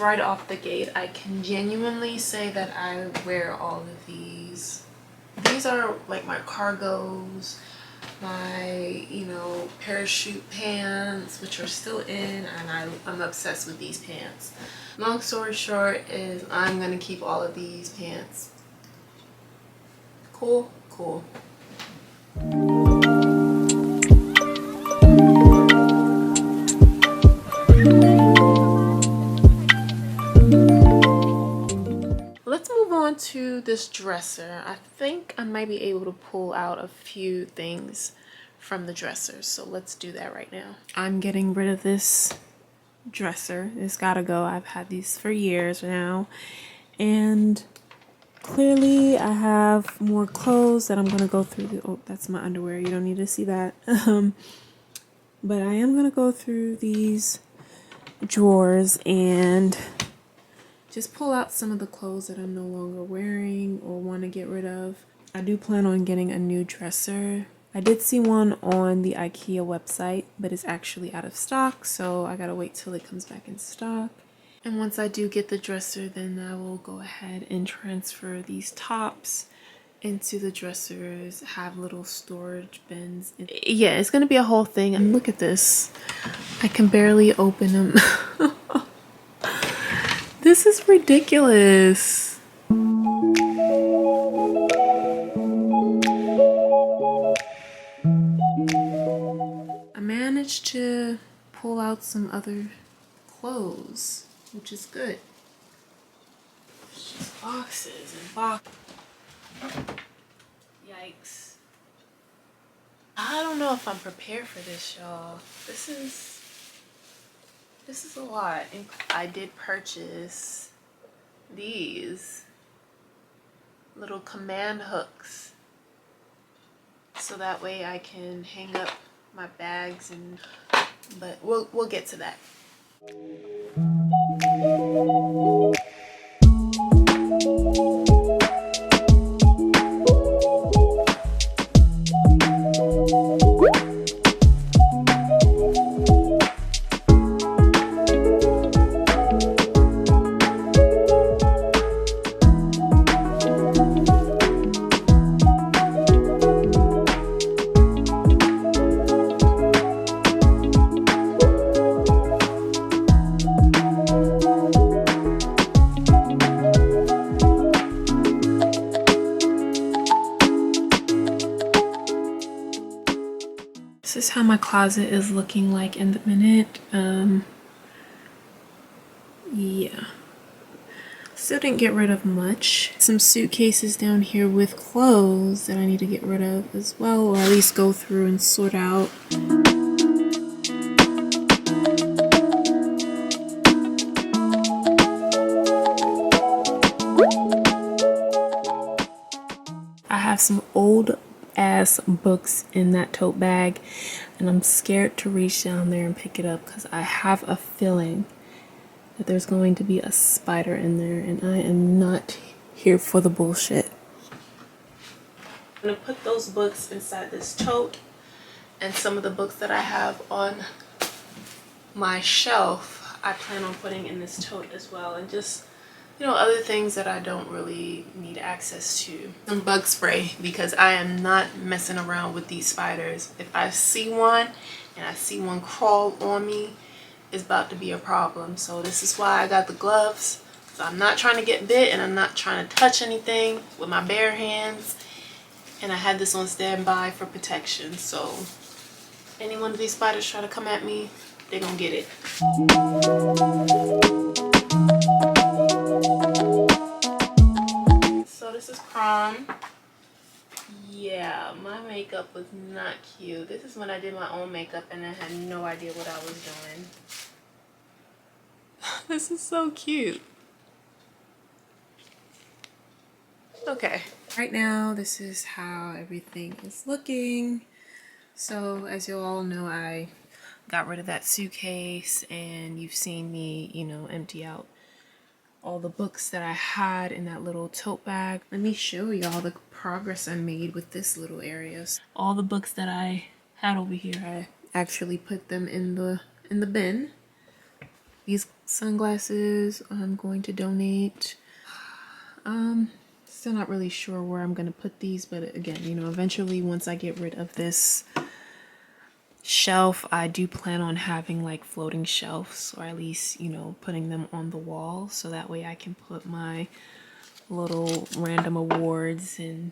right off the gate, I can genuinely say that I wear all of these. These are like my cargos, my, you know, parachute pants, which are still in, and I'm obsessed with these pants. Long story short is I'm gonna keep all of these pants. Cool? Cool. Let's move on to this dresser. I think I might be able to pull out a few things from the dresser, so let's do that right now. I'm getting rid of this dresser. It's gotta go. I've had these for years now, and clearly I have more clothes that I'm gonna go through. Oh, that's my underwear. You don't need to see that. But I am gonna go through these drawers and just pull out some of the clothes that I'm no longer wearing or want to get rid of. I do plan on getting a new dresser. I did see one on the IKEA website, but it's actually out of stock, so I gotta wait till it comes back in stock. And once I do get the dresser, then I will go ahead and transfer these tops into the dressers, have little storage bins. Yeah, it's gonna be a whole thing. And look at this. I can barely open them. This is ridiculous. I managed to pull out some other clothes, which is good. It's just boxes and boxes. Yikes. I don't know if I'm prepared for this, y'all. This is a lot. I did purchase these little command hooks so that way I can hang up my bags, and but we'll get to that. This is how my closet is looking like in the minute. Yeah. Still didn't get rid of much. Some suitcases down here with clothes that I need to get rid of as well, or at least go through and sort out. I have some old ass books in that tote bag, and I'm scared to reach down there and pick it up because I have a feeling that there's going to be a spider in there, and I am not here for the bullshit. I'm gonna put those books inside this tote, and some of the books that I have on my shelf I plan on putting in this tote as well, and just, you know, other things that I don't really need access to. Some bug spray, because I am not messing around with these spiders. If I see one and I see one crawl on me, it's about to be a problem. So this is why I got the gloves. So I'm not trying to get bit, and I'm not trying to touch anything with my bare hands. And I had this on standby for protection. So any one of these spiders try to come at me, they're gonna get it. So this is prom. Yeah, my makeup was not cute. This is when I did my own makeup and I had no idea what I was doing. This is so cute. Okay. Right now, this is how everything is looking. So as you all know, I got rid of that suitcase, and you've seen me, you know, empty out all the books that I had in that little tote bag. Let me show y'all the progress I made with this little area. All the books that I had over here, I actually put them in the bin. These Sunglasses I'm going to donate. Still not really sure where I'm gonna put these, but again, you know, eventually once I get rid of this shelf, I do plan on having like floating shelves, or at least, you know, putting them on the wall so that way I can put my little random awards and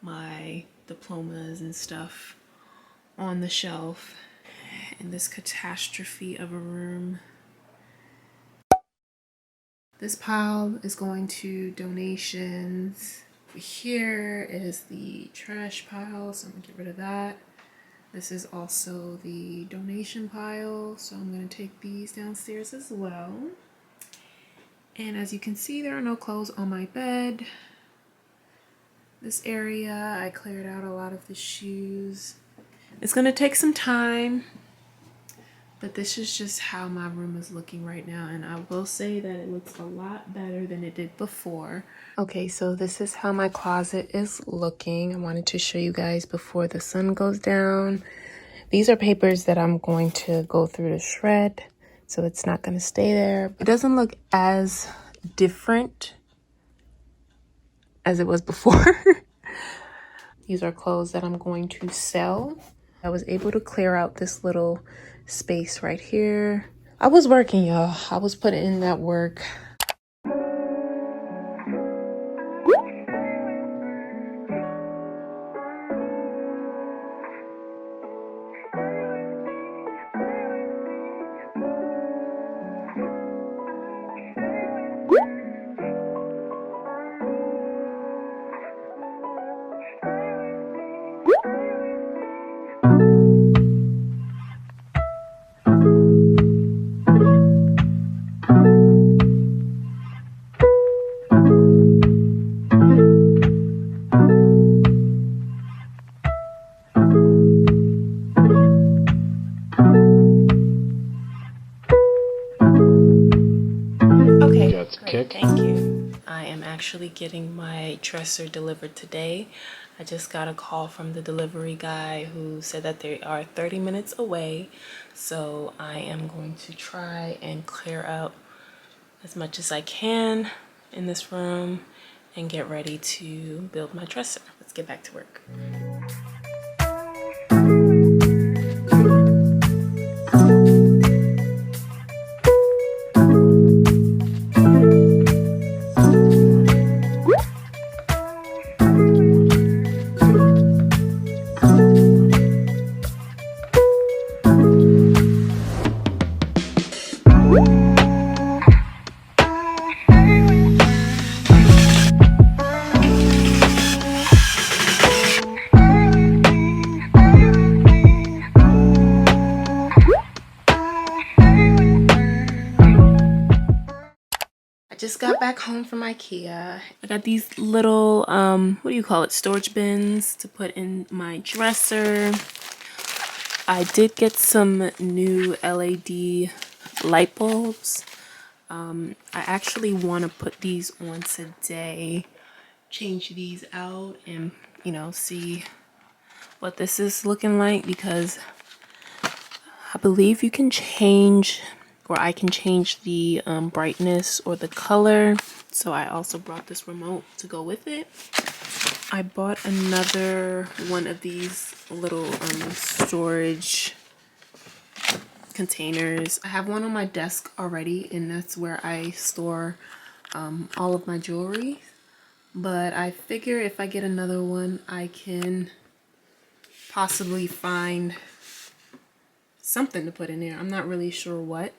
my diplomas and stuff on the shelf. In this catastrophe of a room, this pile is going to donations. Here is the trash pile, so I'm gonna get rid of that. This is also the donation pile, so I'm gonna take these downstairs as well. And as you can see, there are no clothes on my bed. This area, I cleared out a lot of the shoes. It's gonna take some time, but this is just how my room is looking right now, and I will say that it looks a lot better than it did before. Okay, so this is how my closet is looking. I wanted to show you guys before the sun goes down. These are papers that I'm going to go through to shred, so it's not going to stay there. It doesn't look as different as it was before. These are clothes that I'm going to sell. I was able to clear out this little space right here. I was working, y'all. I was putting in that work. Great, thank you. I am actually getting my dresser delivered today. I just got a call from the delivery guy who said that they are 30 minutes away. So I am going to try and clear out as much as I can in this room and get ready to build my dresser. Let's get back to work. Just got back home from IKEA. I got these little, what do you call it, storage bins to put in my dresser. I did get some new LED light bulbs. I actually want to put these on today, change these out and, you know, see what this is looking like, because I believe you can change, or I can change the brightness or the color. So I also brought this remote to go with it. I bought another one of these little storage containers. I have one on my desk already, and that's where I store all of my jewelry. But I figure if I get another one, I can possibly find something to put in there. I'm not really sure what.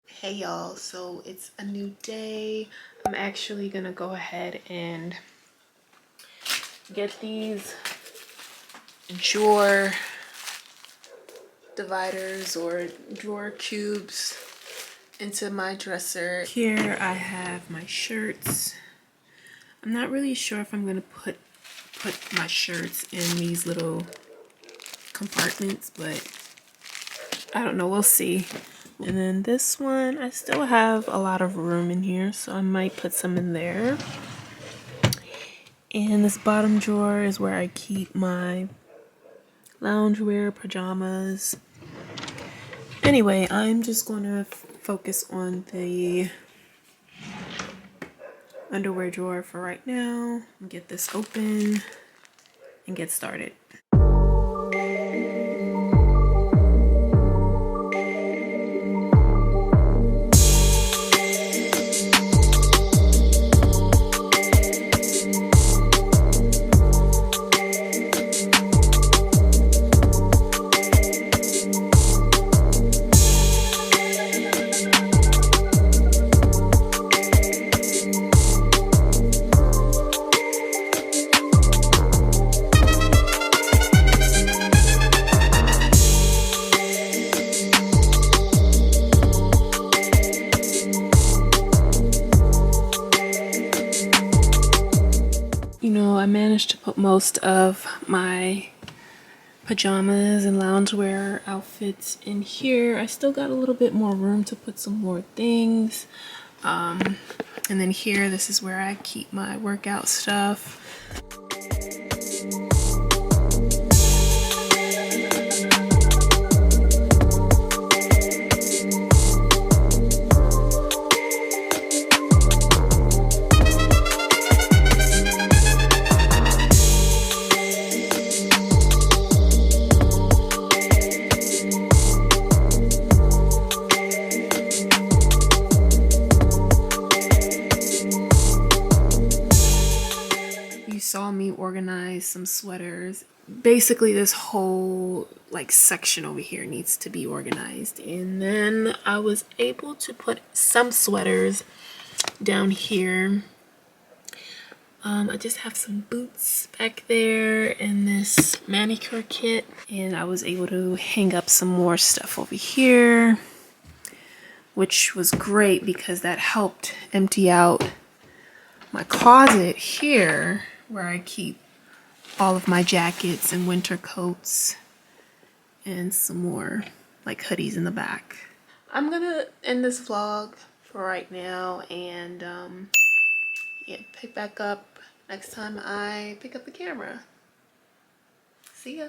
Hey y'all, so it's a new day. I'm actually gonna go ahead and get these drawer dividers or drawer cubes into my dresser. Here I have my shirts. I'm not really sure if I'm gonna put my shirts in these little compartments, but I don't know, we'll see. And then this one, I still have a lot of room in here, so I might put some in there. And this bottom drawer is where I keep my loungewear, pajamas. Anyway, I'm just going to focus on the underwear drawer for right now. Get this open and get started. You know, I managed to put most of my pajamas and loungewear outfits in here. I still got a little bit more room to put some more things. And then here, this is where I keep my workout stuff. Saw me organize some sweaters. Basically this whole like section over here needs to be organized, and then I was able to put some sweaters down here. I just have some boots back there and this manicure kit, and I was able to hang up some more stuff over here, which was great because that helped empty out my closet here, where I keep all of my jackets and winter coats and some more like hoodies in the back. I'm gonna end this vlog for right now, and yeah, pick back up next time I pick up the camera. See ya.